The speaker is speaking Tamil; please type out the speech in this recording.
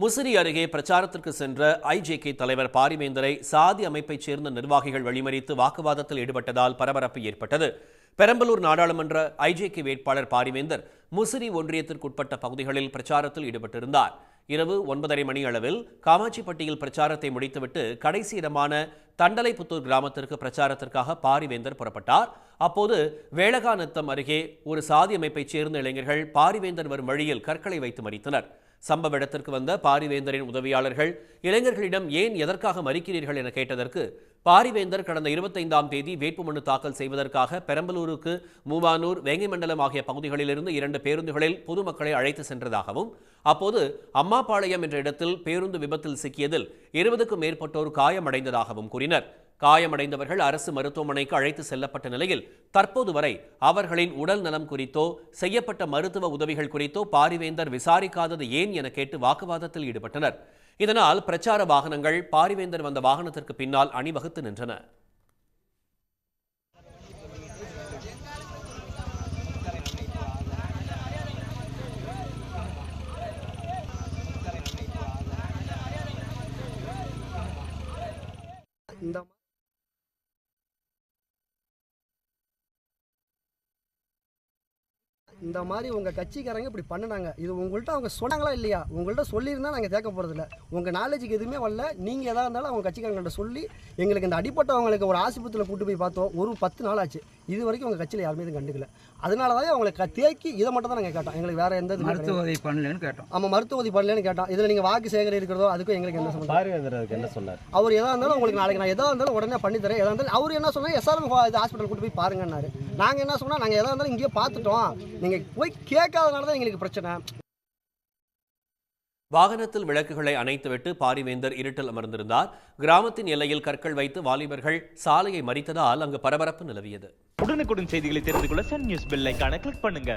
முசிறி அருகே பிரச்சாரத்திற்கு சென்ற ஐஜேகே தலைவர் பாரிவேந்தரை சாதி அமைப்பைச் சேர்ந்த நிர்வாகிகள் வழிமறித்து வாக்குவாதத்தில் ஈடுபட்டதால் பரபரப்பு ஏற்பட்டது. பெரம்பலூர் நாடாளுமன்ற ஐஜேகே வேட்பாளர் பாரிவேந்தர் முசிறி ஒன்றியத்திற்குட்பட்ட பகுதிகளில் பிரச்சாரத்தில் ஈடுபட்டிருந்தார். இரவு 9:30 மணி அளவில் காமாட்சிப்பட்டியில் பிரச்சாரத்தை முடித்துவிட்டு கடைசி இடமான தண்டலைப்புத்தூர் கிராமத்திற்கு பிரச்சாரத்திற்காக பாரிவேந்தர் புறப்பட்டார். அப்போது வேளகாநத்தம் அருகே ஒரு சாதி அமைப்பைச் சேர்ந்த இளைஞர்கள் பாரிவேந்தர் வரும் வழியில் கற்களை வைத்து மறித்தனர். சம்பவ இடத்திற்கு வந்த பாரிவேந்தரின் உதவியாளர்கள் இளைஞர்களிடம் ஏன் எதற்காக மறிக்கிறீர்கள் என கேட்டதற்கு பாரிவேந்தர் கடந்த 25ஆம் தேதி வேட்புமனு தாக்கல் செய்வதற்காக பெரம்பலூருக்கு மூவானூர் வேங்கைமண்டலம் ஆகிய பகுதிகளிலிருந்து 2 பேருந்துகளில் பொதுமக்களை அழைத்து சென்றதாகவும் அப்போது அம்மாபாளையம் என்ற இடத்தில் பேருந்து விபத்தில் சிக்கியதில் 20க்கும் மேற்பட்டோர் காயமடைந்ததாகவும் கூறினர். காயமடைந்தவர்கள் அரசு மருத்துவமனைக்கு அழைத்து செல்லப்பட்ட நிலையில் தற்போது வரை அவர்களின் உடல் நலம் குறித்தோ செய்யப்பட்ட மருத்துவ உதவிகள் குறித்தோ பாரிவேந்தர் விசாரிக்காதது ஏன் என கேட்டு வாக்குவாதத்தில் ஈடுபட்டனர். இதனால் பிரச்சார வாகனங்கள் பாரிவேந்தர் வந்த வாகனத்திற்கு பின்னால் அணிவகுத்து நின்றன. இந்த மாதிரி உங்கள் கட்சிக்காரங்க இப்படி பண்ணினாங்க, இது உங்கள்கிட்ட அவங்க சொன்னாங்களா இல்லையா? உங்கள்கிட்ட சொல்லியிருந்தால் நாங்கள் கேட்க போகிறதில்ல. உங்கள் நாலேஜுக்கு எதுவுமே வரல. நீங்கள் எதாக இருந்தாலும் அவங்க கட்சிக்காரங்கள்ட்ட சொல்லி எங்களுக்கு இந்த அடிப்பட்டவங்களுக்கு ஒரு ஆஸ்பத்திரியில் கூட்டு போய் பார்த்தோம். ஒரு 10 நாள் ஆச்சு. இது வரைக்கும் உங்கள் கட்சியில் யாருமே இது கண்டுக்கல. அதனால தான் அவங்களை தேக்கி இதை மட்டும் தான் நாங்கள் கேட்டோம். எங்களுக்கு வேறு எந்த மருத்துவ உதவி பண்ணலன்னு கேட்டோம். ஆமாம், மருத்துவ உதவி பண்ணலன்னு கேட்டோம். இதில் நீங்கள் வாக்கு சேகரிக்கிறதோ அதுக்கும் எங்களுக்கு என்ன சம்பந்தம்? என்ன சொன்னார் அவர்? எதாக இருந்தாலும் உங்களுக்கு நாளைக்கு நான் எதாக இருந்தாலும் உடனே பண்ணித்தரேன். எதாக இருந்தாலும் அவர் என்ன சொன்னார், எஸ்ஆர்எம் ஹாஸ்பிட்டல் கூட்டு போய் பாருங்கன்னாரு. நாங்கள் என்ன சொன்னால், நாங்கள் எதாக இருந்தாலும் இங்கேயே பார்த்துட்டோம், நீங்கள் போய் கேட்காதனால தான் எங்களுக்கு பிரச்சனை. வாகனத்தில் விளக்குகளை அணைத்துவிட்டு பாரிவேந்தர் இருட்டில் அமர்ந்திருந்தார். கிராமத்தின் எல்லையில் கற்கள் வைத்து வாலிபர்கள் சாலையை மறித்ததால் அங்கு பரபரப்பு நிலவியது. உடனுக்குடன் செய்திகளை தெரிந்து கொள்ள சன் நியூஸ் பெல் ஐகானை கிளிக் பண்ணுங்க.